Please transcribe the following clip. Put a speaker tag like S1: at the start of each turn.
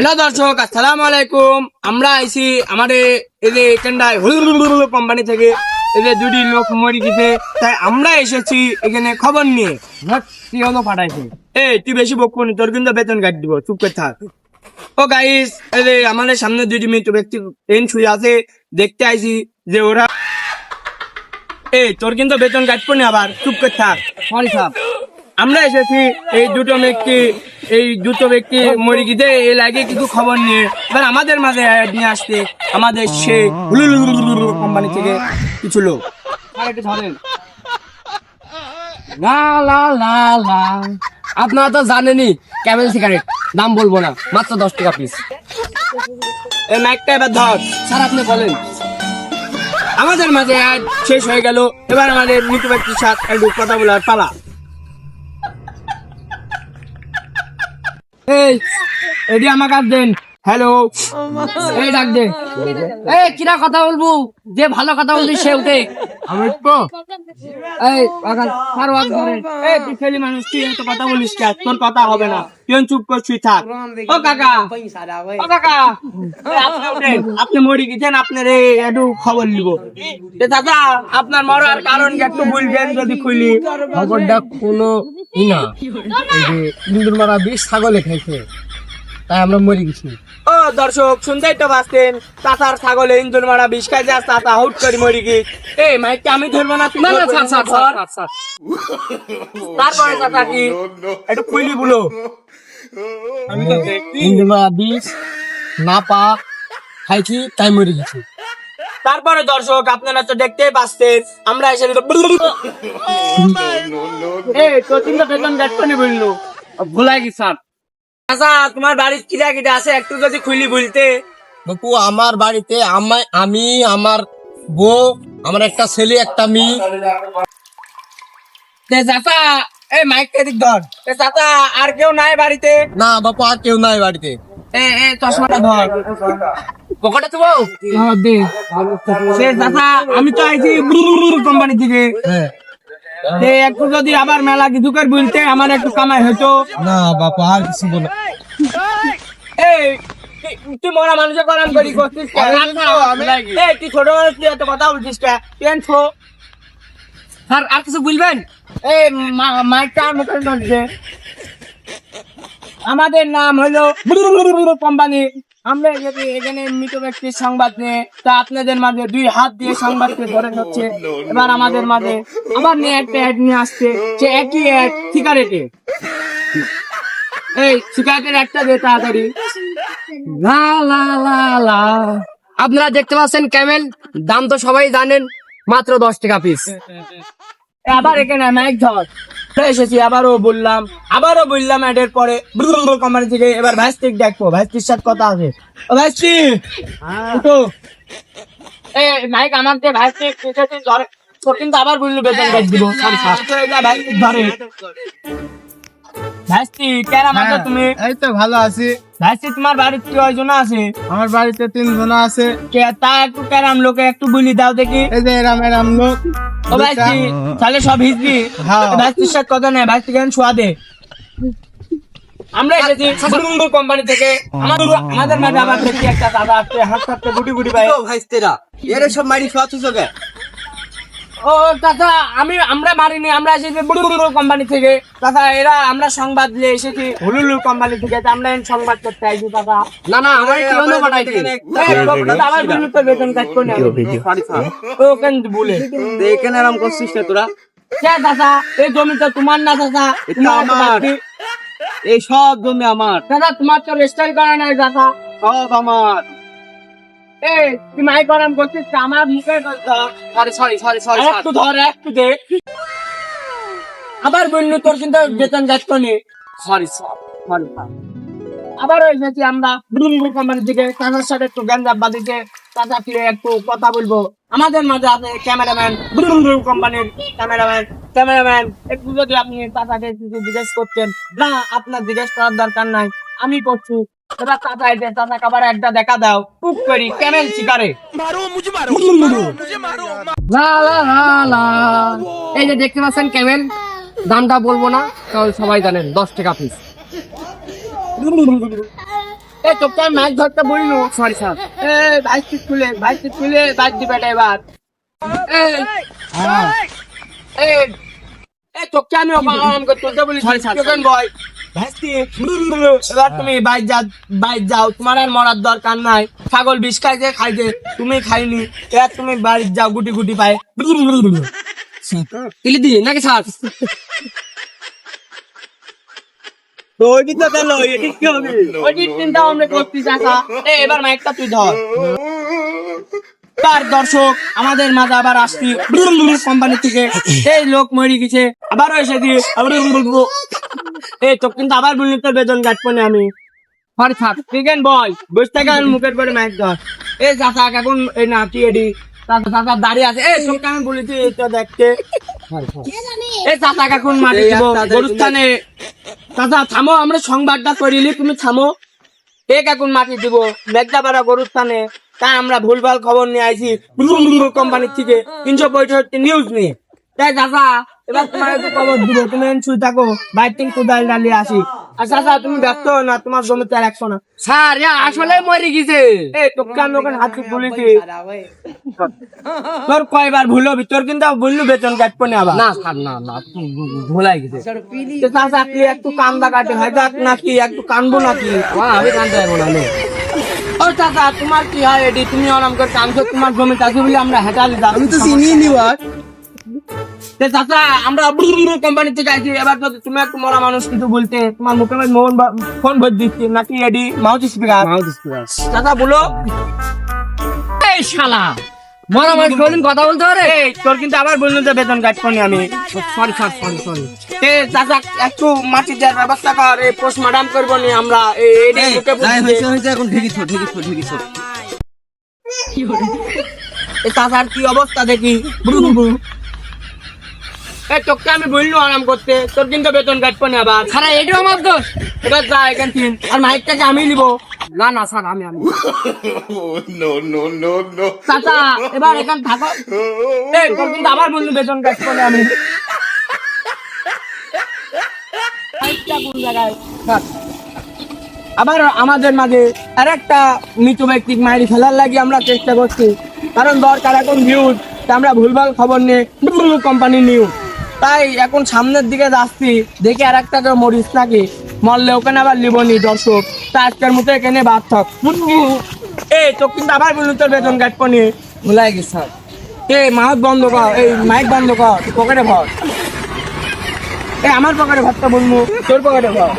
S1: Hello দর্শক, আসসালামু আলাইকুম। আমরা আইছি আমাদের এই যে এখানটায় কোম্পানি থেকে এই যে দুটি লোক মরে গেছে, তাই আমরা এসেছি এখানে খবর নিয়ে। তুই হলো পাঠাইছি, তুই বেশি বকবো নি, তোর কিন্তু বেতন কাট দিব, চুপ করে থাক। ও গাইস, এই যে আমাদের সামনে দুটি মৃত ব্যক্তি ট্রেন শুয়ে আছে, দেখতে আইছি যে ওরা তোর কিন্তু বেতন কাটবো না, আবার চুপ করে থাক। সরি সাহেব, আমরা এসেছি এই দুটো ব্যক্তি মরে গিয়ে এই লাগে কিছু খবর নিয়ে এবার আমাদের মাঝে নিয়ে আসতে আমাদের সে কোম্পানি থেকে কিছু লোক।
S2: আপনারা তো জানেনই ক্যামেল সিগারেট দাম বলবো না, মাত্র 10 টাকা পিস।
S1: এই ম্যাকটা এবার ধর
S2: স্যার আপনি বলেন।
S1: আমাদের মাঝে আজ শেষ হয়ে গেল, এবার আমাদের মৃত ব্যক্তির সাথে একটু কথা বলার পালা। এটি আমার কাছে দেন। হ্যালো,
S2: এই ডাক দে। এই কিরা কথা বলবো, যে ভালো কথা বলবি সে উঠে।
S1: আমি তো
S2: এই বাগান স্যার ওয়াক ধরে।
S1: তুই ছেলে মানুষ, তুই এত কথা বলিস কে? তোর কথা হবে না, তুই চুপ কর, শুই থাক। ও কাকা, ও কাকা, আপনি উঠেন, আপনি মরে গেছেন, আপনার একটু খবর নিব। দাদা, আপনার মরার কারণ কি একটু বলবেন যদি খুলি?
S2: খবরটা কোনো না, এই যে ইন্দুর মারা বিষ ছাগলে খাইছে, তাই আমরা মরে গেছি।
S1: ও দর্শক, শুনতেই তো পাচ্ছেন, চাচার ছাগলে ইন্দুর মারা বিষ খাইছে আর চাচা হুট করে মরে গেছে। মাইকটা আমি ধরবো না, তুই ধর। তারপরে চাচা কি একটু খুলি বলো। আমি তো দেখছি।
S2: ইন্দুর মারা বিষ না পা খাইছি, তাই মরে গেছি।
S1: তারপরে দর্শক, আপনারা তো দেখতেই পাচ্ছেন, আমরা এসে তোর তিনটা বেতন দেখতে বললো
S2: ভুলাই গেছি স্যার।
S1: আচ্ছা, তোমার বাড়ির কিরা কিটা আছে একটু যদি খুলি বলতে।
S2: বাপু, আমার বাড়িতে আমি, আমার বউ, আমার একটা ছেলে, একটা মেয়ে।
S1: চাচা, মাইকটা দিক ধর। চাচা, আর কেউ নাই বাড়িতে?
S2: না বাপু, আর কেউ নাই বাড়িতে।
S1: চশমাটা ধর, পকেটে তো চাচা। আমি তো আইছি কোম্পানি থেকে,
S2: হ্যাঁ।
S1: একটু যদি আবার মেলা কিছু করে বলতে আমার একটু কামাই হইতো।
S2: না বাপু, আর কিছু বলো।
S1: তুই মরা মানুষের করাম করি করছিস, তুই ছোট মানুষ, তুই এত কথা বলছিস
S2: স্যার আর কিছু বলবেন?
S1: মাইকটা মুখে ধরছে। আমাদের নাম হলো কোম্পানি। আমরা যদি এখানে মৃত ব্যক্তির সংবাদ নিয়ে, তা আপনাদের মাঝে 2 হাত দিয়ে সংবাদকে ধরে হচ্ছে। এবার আমাদের মাঝে আবার নিয়ে একটা অ্যাড নিয়ে আসছে, সে একই অ্যাড সিগারেটে। সিগারেটের একটা দে তাড়াতাড়ি।
S2: লা লা লা লা। আপনারা দেখতে পাচ্ছেন ক্যামেল, দাম তো সবাই জানেন, মাত্র 10 টাকা পিস।
S1: আবার এখানে মাইক ধর। এসেছি, আবারও বললাম এর পরে কোম্পানি থেকে। এবার ভাইস্টিক দেখবো, ভাইস্টির সাথে কথা আছে। ও ভাইস্টি, মাইক আমাকে ভাইস্টিক ধরে, তোর কিন্তু আবার বললো বেতন কাট দিব। ভাইস্টিক ধরে। ভাইস্টি, কেরাম আছো তুমি?
S3: এই তো ভালো আছি।
S1: ভাইস্টি, তোমার বাড়িতে কয়জন আছে?
S3: আমার বাড়িতে 3 জন আছে।
S1: তা একটু কেরাম লোকে একটু বলি দাও দেখি।
S3: এই যে এরাম লোক।
S1: ও ভাইস্টি, তাহলে সব হিসবি।
S3: হ্যাঁ।
S1: ভাইস্টির সাথে কথা নেই, ভাইস্টি কেন শোয়া দে। আমরা এসেছি কোম্পানি থেকে। আমাদের মাঝে আবার দেখি একটা দাদা আসছে, হাত হাতে গুটি গুটি ভাই।
S3: ভাইস্তেরা এর সব মারি খাওয়াচ্ছ কে?
S1: ও চাচা, আমরা মারিনি, আমরা এসেছি কোম্পানি থেকে। চাচা, আমরা সংবাদ দিয়ে এসেছি হুলুলু কোম্পানি থেকে, আমরা সংবাদ করতে আইছি চাচা।
S2: না না, আমার কি হলো পাঠাইছি।
S1: আবার বললো তো বেতন কাজ করে ও কেন বলে
S3: এখানে আরাম করছিস না তোরা?
S1: চাচা, এই জমিটা তোমার না চাচা?
S3: এটা আমার। এই সব জমি আমার।
S1: চাচা, তোমার তো রেজিস্টার করা নাই চাচা।
S3: সব আমার।
S1: তুই মাই করাম করছিস, আমার মুখে
S2: সরি
S1: একটু ধর, একটু দে। আবার বললো তোর কিন্তু বেতন যাচ্ছ নি।
S2: সরি।
S1: আবার এসেছি আমরা কোম্পানি থেকে, চাচার সাথে একটু গ্যাঞ্জাম বাদিতে, চাচা ফিরে একটু কথা বলবো। আমাদের মাঝে আছে ক্যামেরাম্যান, কোম্পানির ক্যামেরাম্যান। একটু যদি আপনি চাচাকে কিছু জিজ্ঞেস করতেন। না, আপনার জিজ্ঞেস করার দরকার নাই, আমি করছি। এবার চাচা এসে, চাচাকে আবার একটা দেখা দাও, টুক করি ক্যামেল শিকারে।
S2: লা লা লা লা। এই যে দেখতে পাচ্ছেন ক্যামেল, দামটা বলবো না কারণ সবাই জানেন 10 টাকা পিস।
S1: এ তোকে আমি মাছ ধরতে বললু
S2: সরি স্যার।
S1: এ বাইক খুলে বাইক দিবে এবার এই এই এই তোকে আমি অপমান করে তুলতে বলি
S2: Sorry, sir.
S1: তোকেন বয় ভাইস্তি এবার তুমি বাইক যাও তোমার আর মরার দরকার নাই ছাগল বিষ খাইতে তুমি খাইনি এবার তুমি বাড়ি যাও গুটি গুটি পায়
S2: তিলি দি নাকি স্যার?
S3: ওই তো গেল এটি কি হবে?
S1: ওই চিন্তা আমরা করছি চাচা এবার মাইকটা তুই ধর তার দর্শক আমাদের মাঝে আবার আসছি কোম্পানি থেকে এই লোক মরে গেছে আবারও এসে দিয়ে এই তো কিন্তু আবার বললি তোর বেতন কাটবো না আমি
S2: সরি স্যার।
S1: চিকেন বয় বসে থেকে মুখের পরে মাইক ধর এই চাচা এখন এই নাতি এডি চাচা দাঁড়িয়ে আছে এই তোকে আমি বলেছি এটা দেখতে এই চাচা এখন মাটি দিব গরুস্থানে চাচা থামো আমরা সংবাদটা করিলি তুমি থামো এক এখন মাটি দিব মেঘদাপাড়া গরুস্থানে তাই আমরা ভুলভাল খবর নিয়ে আইছি কোম্পানির থেকে 365 নিউজ নিয়ে তাই চাচা এবার তোমার একটু খবর দিব তুমি শুয়ে থাকো বাইক থেকে কোদাল ডালিয়ে আসি আর চাচা তুমি ব্যস্ত হও না তোমার জমিতে আর একশো না
S2: স্যার আসলে মরে গেছে।
S1: এই তোকে আমি ওখানে হাত বলেছি তোর কয়বার ভুল হবি তোর কিন্তু বললু বেতন কাটবো না আবার
S2: না স্যার না না ভুলাই গেছে।
S1: তো চাচা কি একটু কান্দা কাটে হয় নাকি একটু কানবো নাকি
S2: আমি কানতে পারবো না নে।
S1: ও চাচা তোমার কি হয় এটি তুমি আরাম করে কানছো তোমার জমিতে আছে বলে আমরা হেঁটালি যাবো
S3: আমি তো চিনি নি আর
S1: চাচা আমরা কোম্পানি থেকে আইছি এবার তো তুমি একটু মরা মানুষ কিছু বলতে তোমার মুখে আমি ফোন ভর দিচ্ছি নাকি এডি মাউথ স্পিকার চাচা বলো
S2: এই শালা মরা মানুষ কোনদিন কথা বলতে পারে?
S1: এই তোর কিন্তু আবার বললু যে বেতন কাটবো না আমি
S2: সরি স্যার সরি।
S1: এ চাচা একটু মাটি দেওয়ার ব্যবস্থা কর এই পোস্টমার্টম করবো নি আমরা এই মুখে
S3: হয়েছে এখন ঢেকিছ
S1: এই চাচার কি অবস্থা দেখি এই তোকে আমি বললু আরাম করতে তোর কিন্তু বেতন কাটবো না আবার
S2: সারা এটাও আমার দোষ।
S1: এবার যা এখান থেকে আর মাইকটাকে আমি নিব
S2: না না স্যার আমি
S1: চাচা এবার এখান থাকো এই তোর কিন্তু আবার বললু বেতন কাটবো না আমি মাইকটা কোন জায়গায় থাক। আবার আমাদের মাঝে আর একটা মৃত ব্যক্তি মারি ফেলার লাগি আমরা চেষ্টা করছি কারণ দরকার এখন নিউজ আমরা ভুলভাল খবর নিয়ে কোম্পানি নিউজ তাই এখন সামনের দিকে যাচ্ছি দেখি আর একটা কেউ মরিস নাকি মরলে ওখানে আবার লিবনি দর্শক তা আজকের মতো এখানে বাদ থাক এই তো কিন্তু আবার বলুন তোর বেতন কাটবো নি
S2: ভুলাই গেছে স্যার।
S1: এই মাউথ বন্ধ কর এই মাইক বন্ধ কর পকেটে ভর এই আমার পকেটে ভরটা বলবো তোর পকেটে ভর